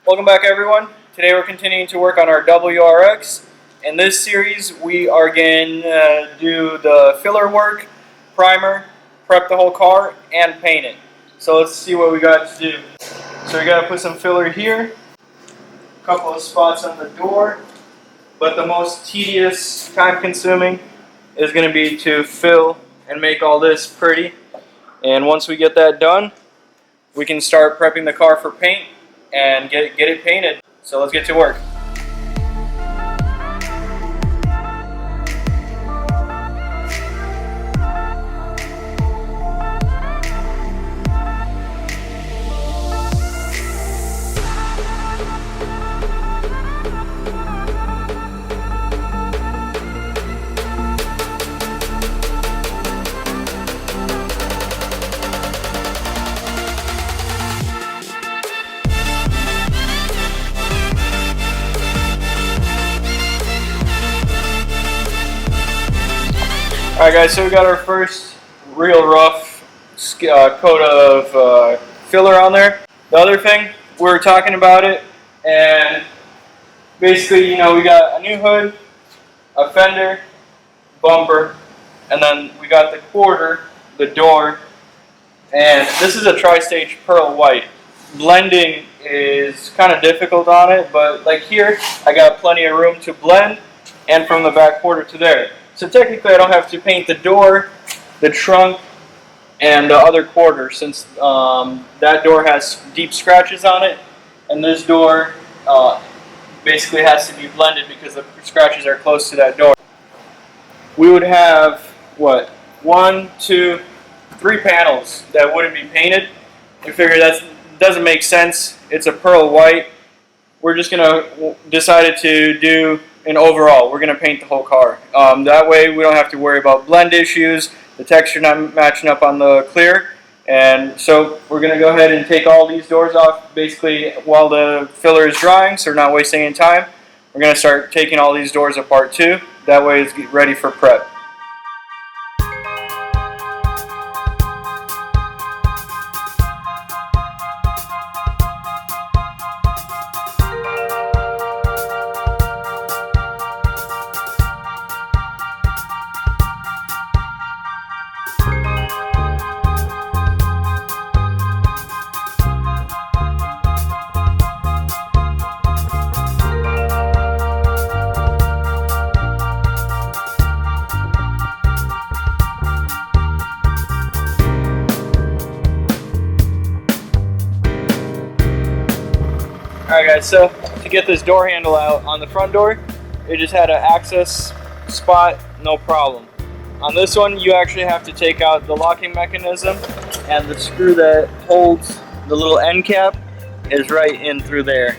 Welcome back, everyone. Today we're continuing to work on our WRX. In this series we are going to do the filler work, primer, prep the whole car, and paint it. So let's see what we got to do. So we got to put some filler here, a couple of spots on the door, but the most tedious, time-consuming is going to be to fill and make all this pretty. And once we get that done, we can start prepping the car for paint and get it painted. So let's get to work. Alright guys, so we got our first real rough coat of filler on there. The other thing, we were talking about it, and basically, we got a new hood, a fender, bumper, and then we got the quarter, the door, and this is a tri-stage pearl white. Blending is kind of difficult on it, but like here, I got plenty of room to blend, and from the back quarter to there. So technically I don't have to paint the door, the trunk, and the other quarter, since that door has deep scratches on it, and this door basically has to be blended because the scratches are close to that door. We would have, what, 1, 2, 3 panels that wouldn't be painted. We figure that doesn't make sense. It's a pearl white. We're just going to decide to do an overall. We're going to paint the whole car. That way we don't have to worry about blend issues, the texture not matching up on the clear. And so we're going to go ahead and take all these doors off basically while the filler is drying, so we're not wasting any time. We're going to start taking all these doors apart too. That way it's ready for prep. Alright guys, so to get this door handle out on the front door, it just had an access spot, no problem. On this one, you actually have to take out the locking mechanism, and the screw that holds the little end cap is right in through there.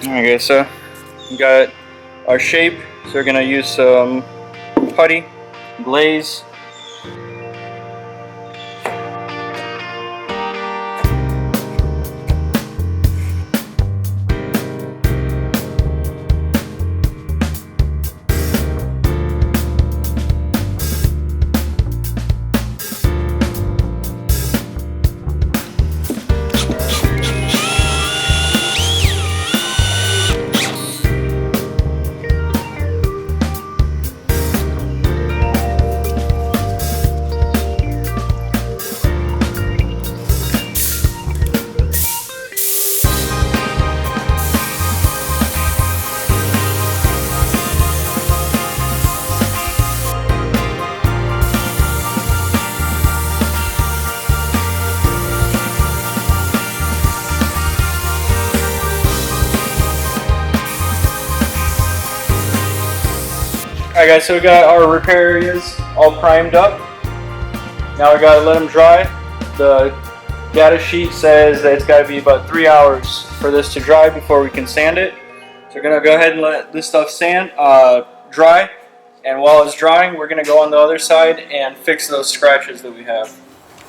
Alright guys, so we got our shape, so we're going to use some putty, glaze. Alright guys, so we got our repair areas all primed up. Now we gotta let them dry. The data sheet says that it's gotta be about 3 hours for this to dry before we can sand it. So we're gonna go ahead and let this stuff dry. And while it's drying, we're gonna go on the other side and fix those scratches that we have.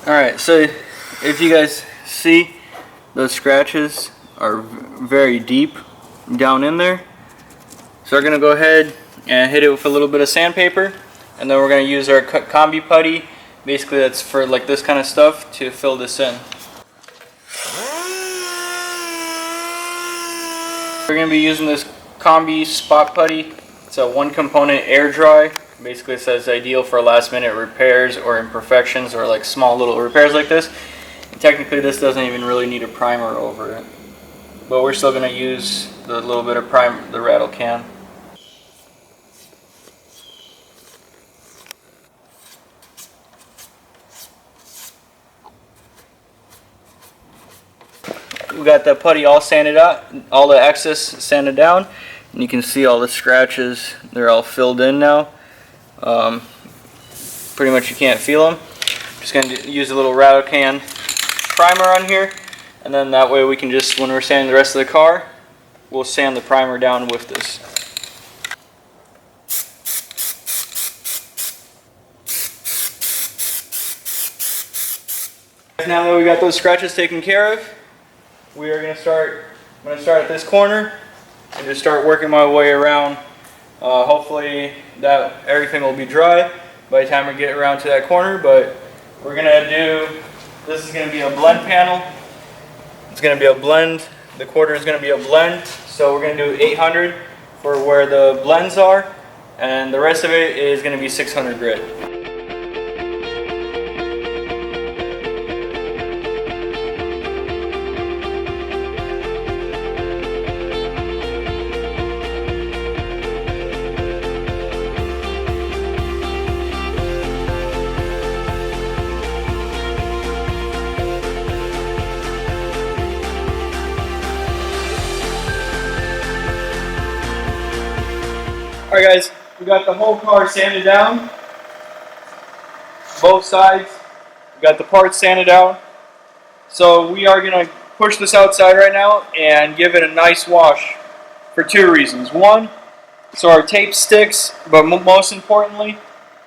Alright, so if you guys see, those scratches are very deep down in there. So we're going to go ahead and hit it with a little bit of sandpaper, and then we're going to use our combi putty, basically that's for like this kind of stuff, to fill this in. We're going to be using this combi spot putty. It's a one component air dry. Basically it says ideal for last minute repairs or imperfections or like small little repairs like this. And technically this doesn't even really need a primer over it. But we're still going to use the little bit of primer, the rattle can. We got the putty all sanded out, all the excess sanded down, and you can see all the scratches, they're all filled in now. Pretty much you can't feel them. Just going to use a little rattle can primer on here, and then that way we can just, when we're sanding the rest of the car, we'll sand the primer down with this. Now that we got those scratches taken care of, we are going to start, I'm going to start at this corner and just start working my way around. Hopefully that everything will be dry by the time we get around to that corner, but we're going to do, this is going to be a blend panel. It's going to be a blend, the quarter is going to be a blend, so we're going to do 800 for where the blends are, and the rest of it is going to be 600 grit. Alright guys, we got the whole car sanded down, both sides, we got the parts sanded down. So we are going to push this outside right now and give it a nice wash for two reasons. One, so our tape sticks, but most importantly,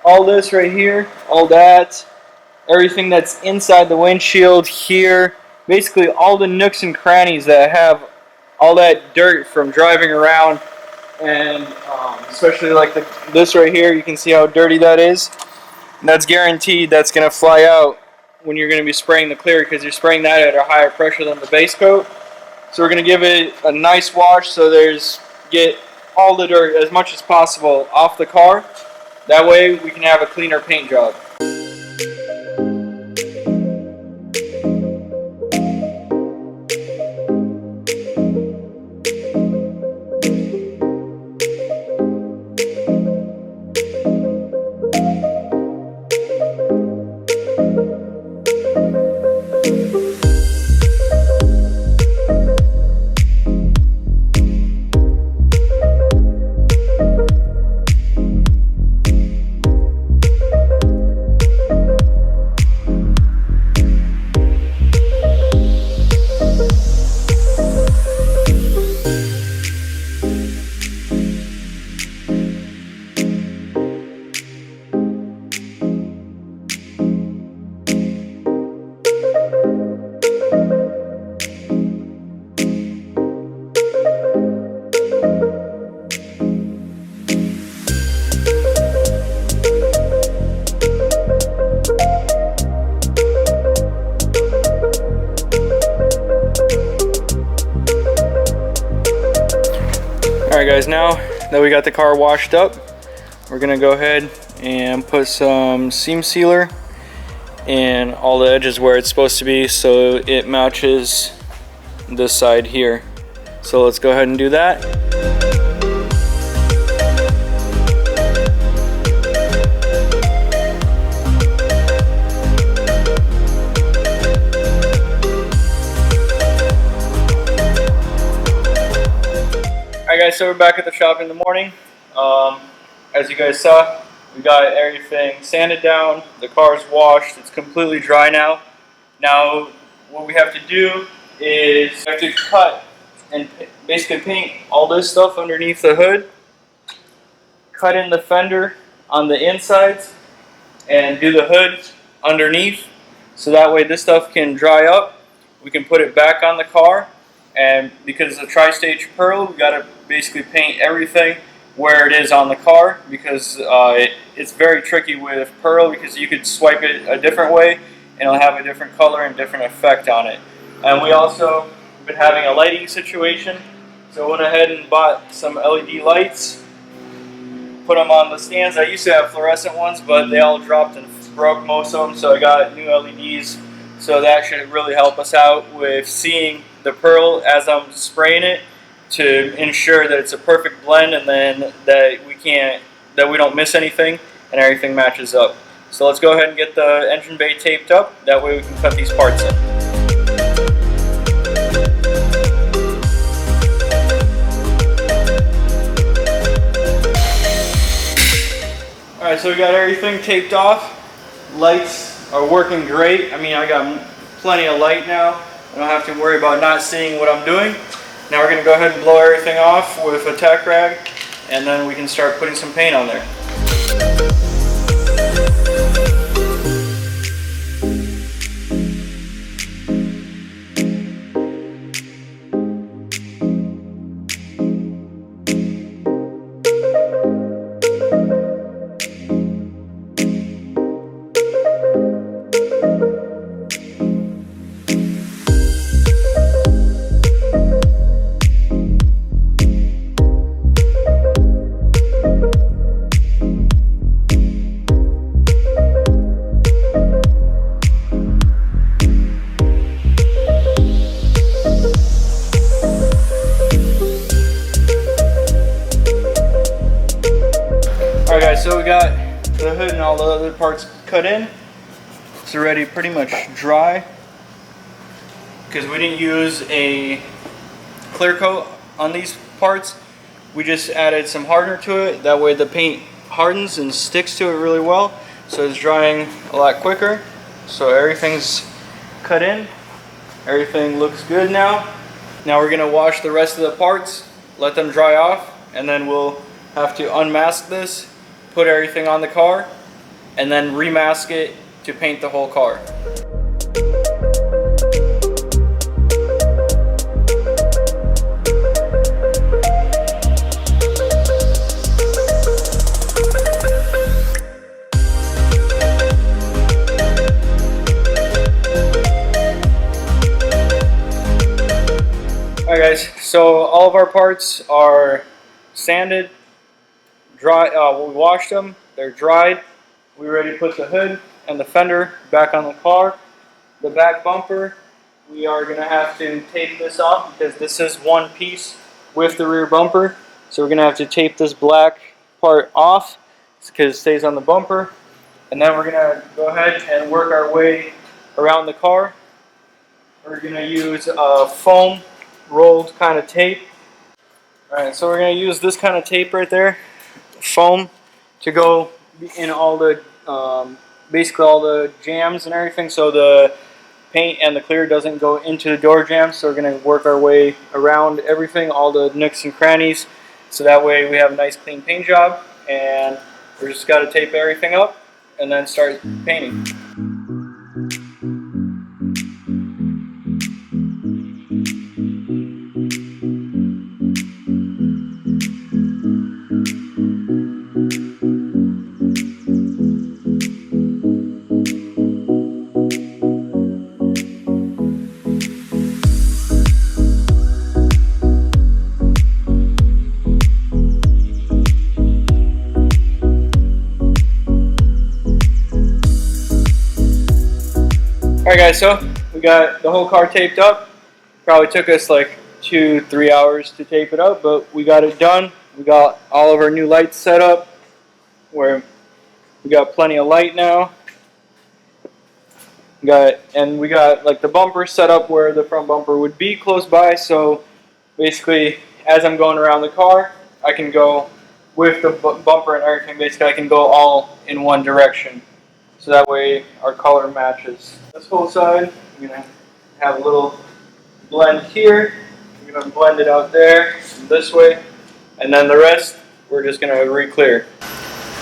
all this right here, all that, everything that's inside the windshield here, basically all the nooks and crannies that have all that dirt from driving around. And especially like this right here, you can see how dirty that is. And that's guaranteed that's going to fly out when you're going to be spraying the clear, because you're spraying that at a higher pressure than the base coat. So we're going to give it a nice wash so get all the dirt as much as possible off the car. That way we can have a cleaner paint job. Alright guys, now that we got the car washed up, we're going to go ahead and put some seam sealer in all the edges where it's supposed to be so it matches this side here. So let's go ahead and do that. Alright guys, so we're back at the shop in the morning. as you guys saw, we got everything sanded down, the car's washed, it's completely dry now. Now what we have to do is we have to cut and basically paint all this stuff underneath the hood, cut in the fender on the insides, and do the hood underneath, so that way this stuff can dry up. We can put it back on the car, and because it's a tri-stage pearl, we got to basically paint everything where it is on the car, because it's very tricky with pearl, because you could swipe it a different way and it'll have a different color and different effect on it. And we also been having a lighting situation, so I went ahead and bought some LED lights, put them on the stands. I used to have fluorescent ones, but they all dropped and broke, most of them, so I got new LEDs. So that should really help us out with seeing the pearl as I'm spraying it, to ensure that it's a perfect blend, and then that we don't miss anything and everything matches up. So let's go ahead and get the engine bay taped up. That way we can cut these parts in. Alright, so we got everything taped off. Lights are working great. I mean, I got plenty of light now. I don't have to worry about not seeing what I'm doing. Now we're going to go ahead and blow everything off with a tack rag, and then we can start putting some paint on there. Alright guys, so we got the hood and all the other parts cut in. It's already pretty much dry, because we didn't use a clear coat on these parts. We just added some hardener to it. That way the paint hardens and sticks to it really well, so it's drying a lot quicker. So everything's cut in. Everything looks good now. Now we're going to wash the rest of the parts, let them dry off, and then we'll have to unmask this, put everything on the car, and then remask it to paint the whole car. Alright guys, so all of our parts are sanded, dry. We washed them, they're dried. We're ready to put the hood and the fender back on the car. The back bumper, we are going to have to tape this off, because this is one piece with the rear bumper. So we're going to have to tape this black part off, because it stays on the bumper. And then we're going to go ahead and work our way around the car. We're going to use a foam rolled kind of tape. Alright, so we're going to use this kind of tape right there, foam, to go in all the basically all the jams and everything, so the paint and the clear doesn't go into the door jams. So we're going to work our way around everything, all the nooks and crannies, so that way we have a nice clean paint job. And we're just got to tape everything up and then start painting. Alright guys, so we got the whole car taped up. Probably took us like 2-3 hours to tape it up, but we got it done. We got all of our new lights set up, where we got plenty of light now. We got like the bumper set up where the front bumper would be close by, so basically as I'm going around the car, I can go with the bumper and everything. Basically, I can go all in one direction, so that way our color matches. This whole side, I'm gonna have a little blend here. I'm gonna blend it out there this way, and then the rest we're just gonna re-clear.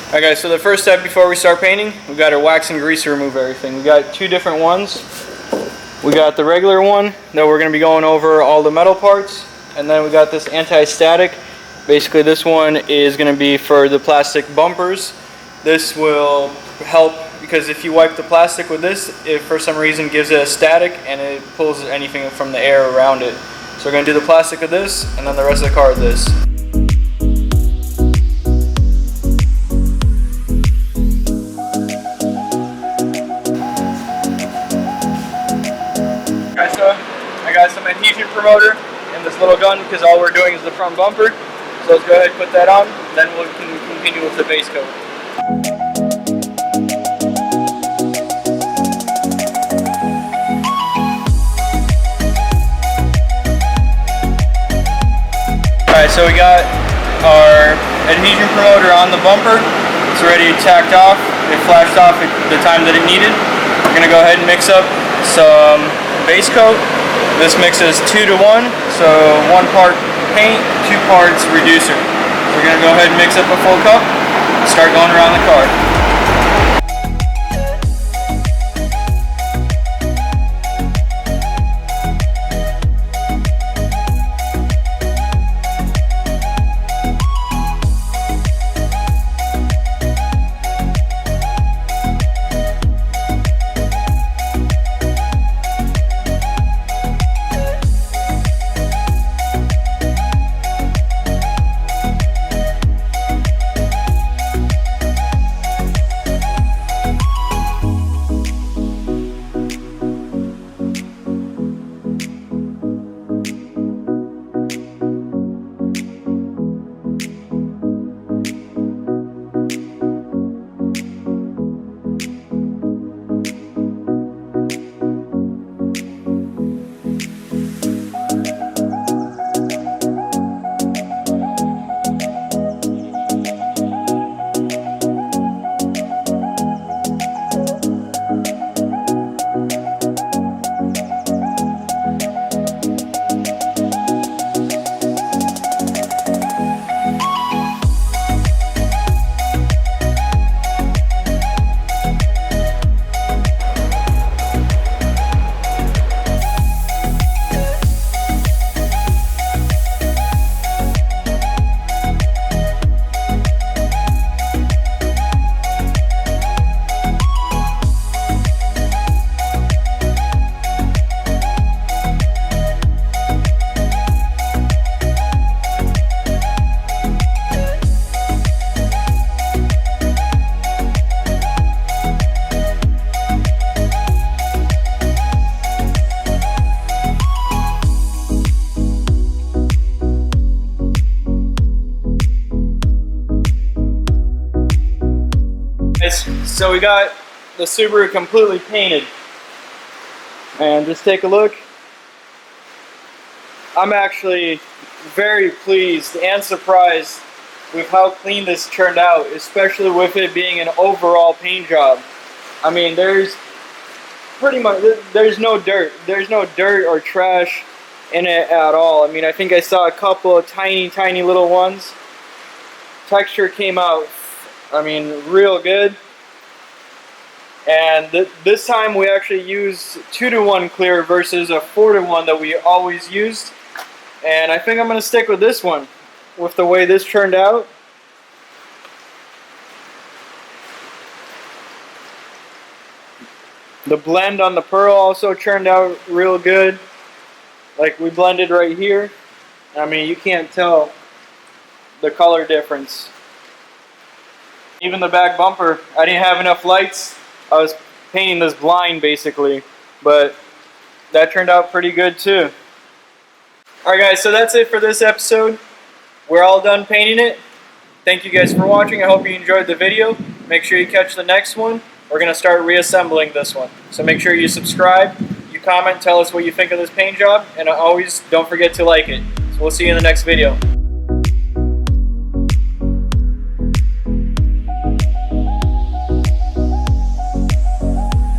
Alright guys, so the first step before we start painting, we got our wax and grease to remove everything. We got two different ones. We got the regular one that we're going to be going over all the metal parts, and then we got this anti-static. Basically this one is going to be for the plastic bumpers. This will help because if you wipe the plastic with this, it for some reason gives it a static and it pulls anything from the air around it. So we're going to do the plastic of this and then the rest of the car with this. I got some adhesion promoter in this little gun because all we're doing is the front bumper. So let's go ahead and put that on, then we can continue with the base coat. Alright, so we got our adhesion promoter on the bumper. It's already tacked off. It flashed off at the time that it needed. We're going to go ahead and mix up some base coat. This mix is 2 to 1, so 1 part paint, 2 parts reducer. We're going to go ahead and mix up a full cup and start going around the car. So we got the Subaru completely painted, and just take a look. I'm actually very pleased and surprised with how clean this turned out, especially with it being an overall paint job. I mean, there's no dirt or trash in it at all. I mean, I think I saw a couple of tiny little ones. Texture came out, I mean, real good. And this time we actually used 2 to 1 clear versus a 4 to 1 that we always used. And I think I'm going to stick with this one, with the way this turned out. The blend on the pearl also turned out real good. Like we blended right here. I mean, you can't tell the color difference. Even the back bumper, I didn't have enough lights. I was painting this blind basically, but that turned out pretty good too. Alright guys, so that's it for this episode. We're all done painting it. Thank you guys for watching. I hope you enjoyed the video. Make sure you catch the next one. We're going to start reassembling this one. So make sure you subscribe, you comment, tell us what you think of this paint job, and always don't forget to like it. So we'll see you in the next video.